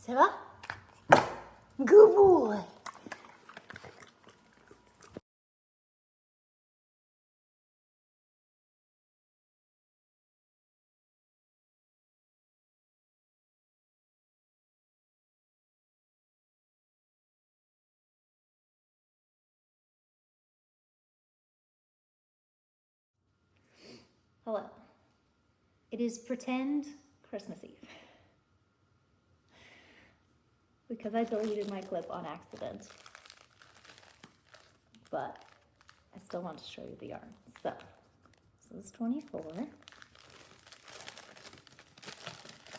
Ça va? Good boy. Hello. It is pretend Christmas Eve. Because I deleted my clip on accident. But I still want to show you the yarn. So, this is 24.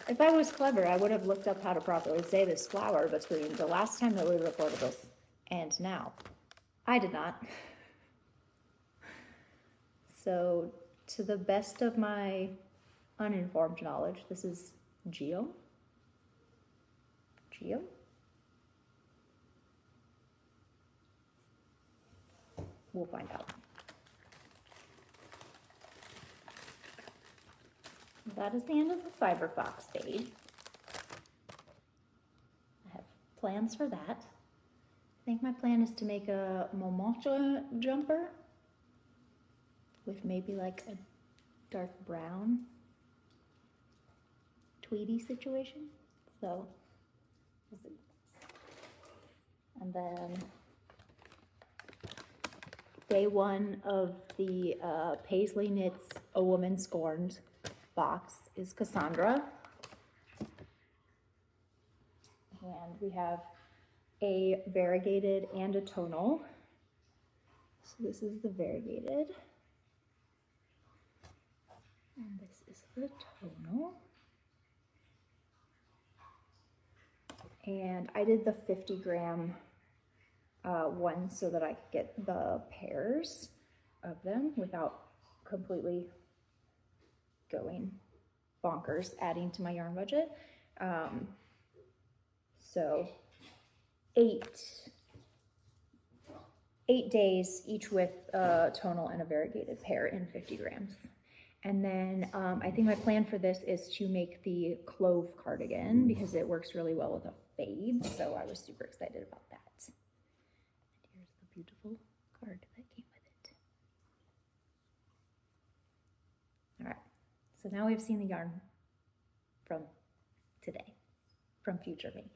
If I was clever, I would have looked up how to properly say this flower between the last time that we recorded this and now. I did not. So, to the best of my uninformed knowledge, this is Geo. Geo? We'll find out. That is the end of the Fibre Fox fade. I have plans for that. I think my plan is to make a Momocha jumper with maybe like a dark brown tweedy situation. So, we'll see. And then day one of the Pasley Knits A Woman Scorned box is Cassandra. And we have a variegated and a tonal. So this is the variegated. And this is the tonal. And I did the 50 gram one so that I could get the pairs of them without completely going bonkers adding to my yarn budget. So 8 days each with a tonal and a variegated pair in 50 grams. And then I think my plan for this is to make the clove cardigan because it works really well with a fade. So I was super excited about that. And here's the beautiful card that came with it. All right. So now we've seen the yarn from today, from future me.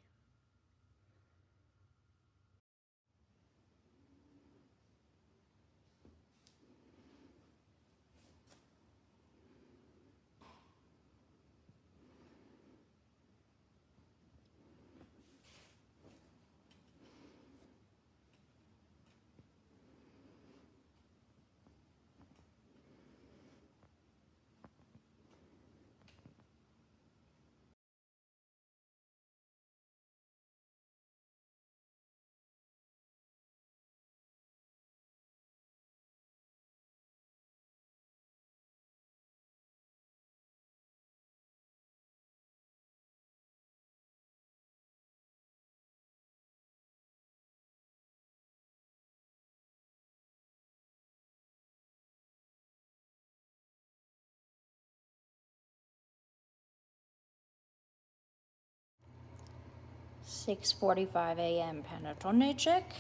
$6:45 a.m. panettone check.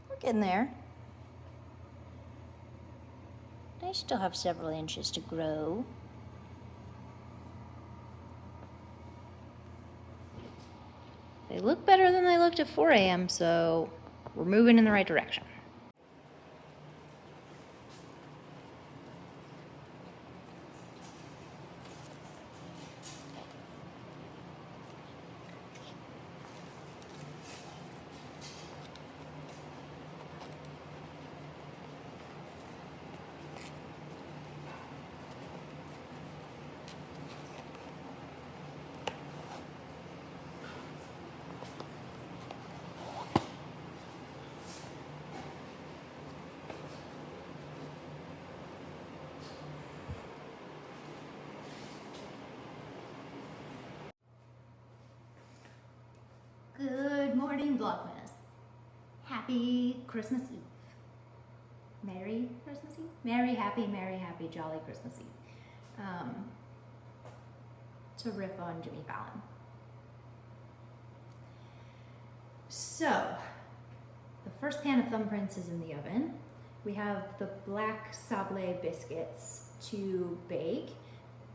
We're getting there. I still have several inches to grow. They look better than they looked at 4 a.m., so we're moving in the right direction. Good morning, Vlogmas. Happy Christmas Eve. Merry Christmas Eve? Merry, happy, jolly Christmas Eve. To riff on Jimmy Fallon. So, the first pan of thumbprints is in the oven. We have the black sablé biscuits to bake,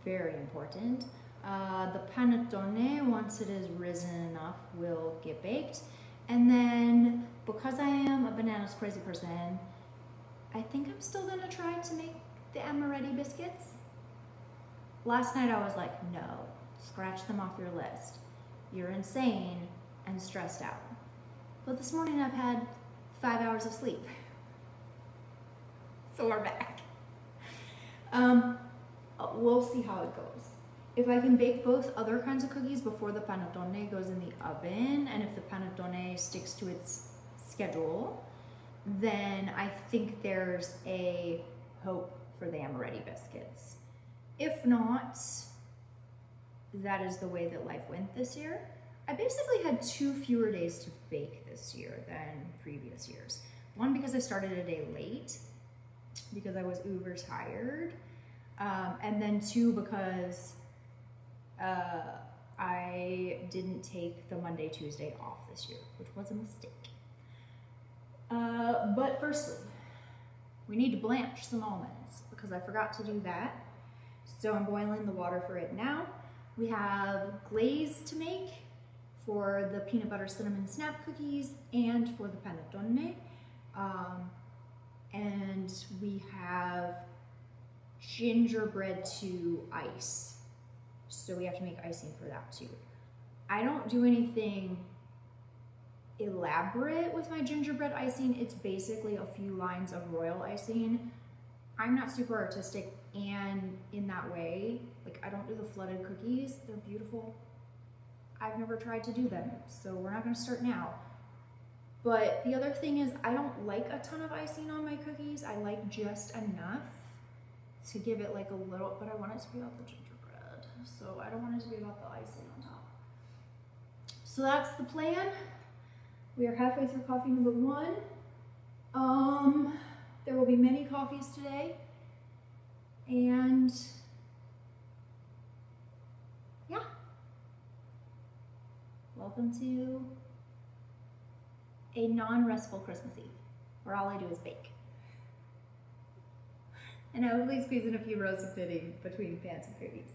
very important. The panettone, once it is risen enough, will get baked. And then, because I am a bananas crazy person, I think I'm still gonna try to make the amaretti biscuits. Last night I was like, no, scratch them off your list. You're insane and stressed out. But this morning I've had 5 hours of sleep. So we're back. We'll see how it goes. If I can bake both other kinds of cookies before the panettone goes in the oven, and if the panettone sticks to its schedule, then I think there's a hope for the amaretti biscuits. If not, that is the way that life went this year. I basically had 2 fewer days to bake this year than previous years. One, because I started a day late, because I was uber tired. And then 2, because I didn't take the Monday, Tuesday off this year, which was a mistake. But firstly, we need to blanch some almonds because I forgot to do that. So I'm boiling the water for it now. We have glaze to make for the peanut butter cinnamon snap cookies and for the panettone. And we have gingerbread to ice. So we have to make icing for that too. I don't do anything elaborate with my gingerbread icing. It's basically a few lines of royal icing. I'm not super artistic, and in that way, like, I don't do the flooded cookies. They're beautiful. I've never tried to do them, so we're not gonna start now. But the other thing is, I don't like a ton of icing on my cookies. I like just enough to give it like a little, but I want it to be about the gingerbread. So I don't want it to be about the icing on top. So that's the plan. We are halfway through coffee number 1. There will be many coffees today. And yeah. Welcome to a non-restful Christmas Eve, where all I do is bake. And I hopefully squeeze in a few rows of fitting between pans and cookies.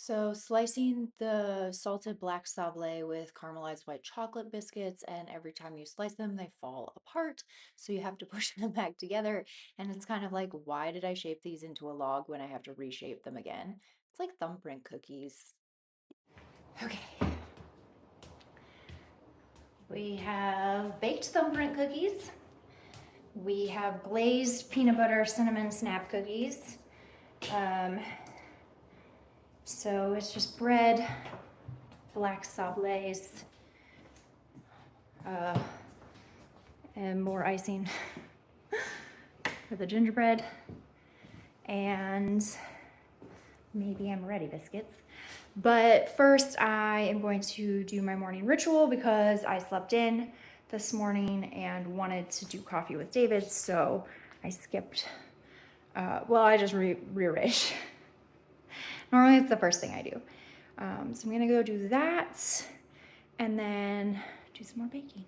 So slicing the salted black sablé with caramelized white chocolate biscuits, and every time you slice them, they fall apart. So you have to push them back together. And it's kind of like, why did I shape these into a log when I have to reshape them again? It's like thumbprint cookies. Okay. We have baked thumbprint cookies. We have glazed peanut butter cinnamon snap cookies. So it's just bread, black sablés, and more icing for the gingerbread, and maybe amaretti biscuits. But first I am going to do my morning ritual because I slept in this morning and wanted to do coffee with David, so I skipped, I just rearranged. Normally it's the first thing I do. So I'm gonna go do that and then do some more baking.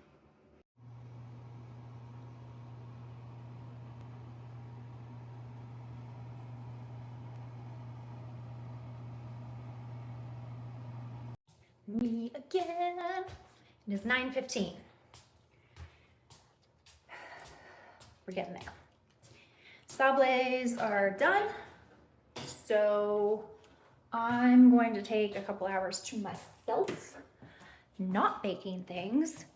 Me again. It is 9:15. We're getting there. Sablés are done. So I'm going to take a couple hours to myself, not baking things,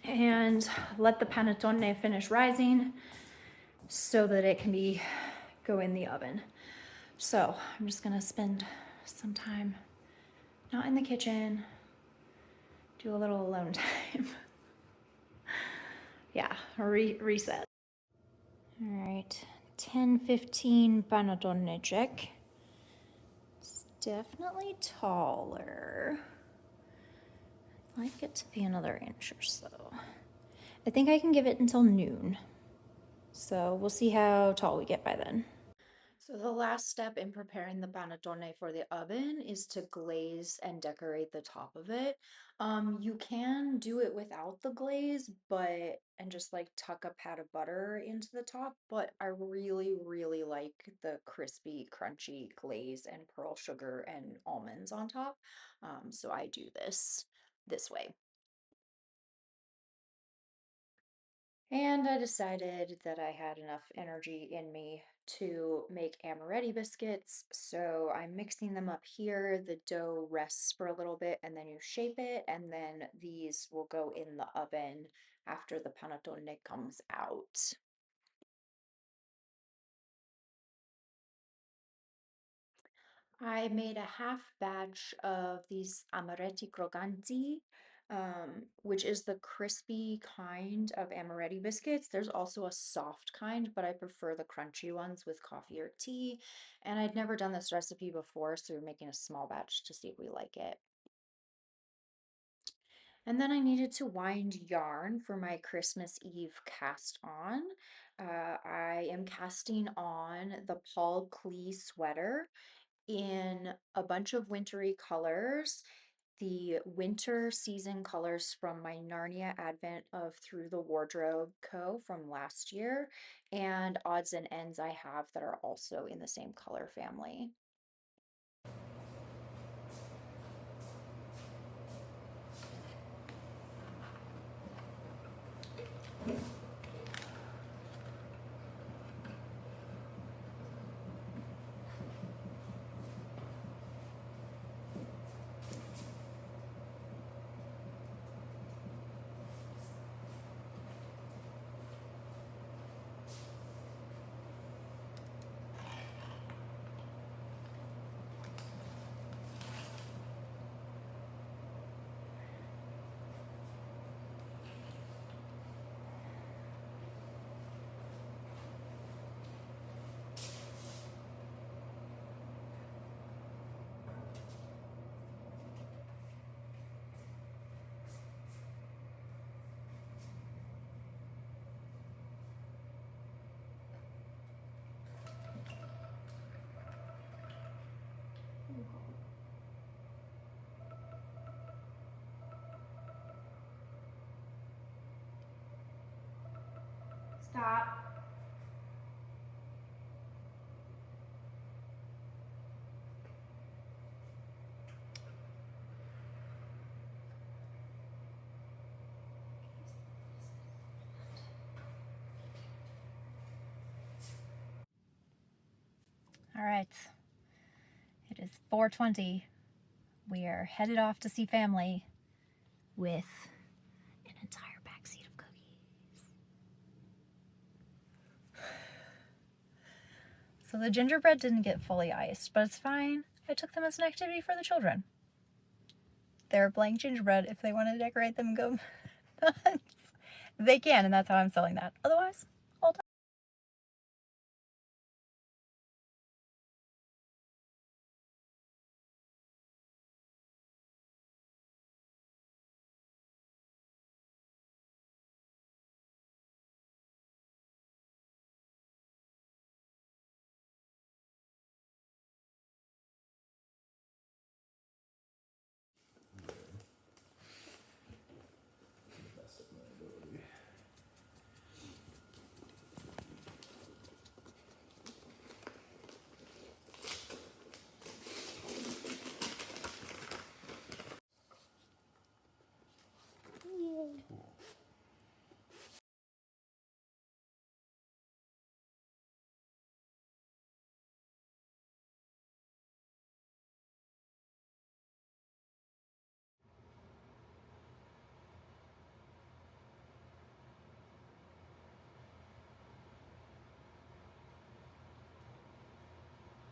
and let the panettone finish rising so that it can go in the oven. So I'm just gonna spend some time not in the kitchen, do a little alone time. Yeah, reset. All right, 10-15 panettone check. It's definitely taller. I'd like it to be another inch or so. I think I can give it until noon. So we'll see how tall we get by then. So the last step in preparing the panettone for the oven is to glaze and decorate the top of it. You can do it without the glaze, and just like tuck a pat of butter into the top, but I really, really like the crispy, crunchy glaze and pearl sugar and almonds on top. So I do this way. And I decided that I had enough energy in me to make amaretti biscuits. So I'm mixing them up here. The dough rests for a little bit and then you shape it. And then these will go in the oven after the panettone comes out. I made a half batch of these amaretti crocanti, which is the crispy kind of amaretti biscuits. There's also a soft kind, but I prefer the crunchy ones with coffee or tea. And I'd never done this recipe before, so we're making a small batch to see if we like it. And then I needed to wind yarn for my Christmas Eve cast on. I am casting on the Paul Klee sweater in a bunch of wintry colors, the winter season colors from my Narnia Advent of Through the Wardrobe Co. from last year, and odds and ends I have that are also in the same color family. Stop. All right, it is 4:20. We are headed off to see family with an entire backseat of cookies. So the gingerbread didn't get fully iced, but it's fine. I took them as an activity for the children. They're blank gingerbread. If they want to decorate them, go nuts. They can, and that's how I'm selling that. Otherwise,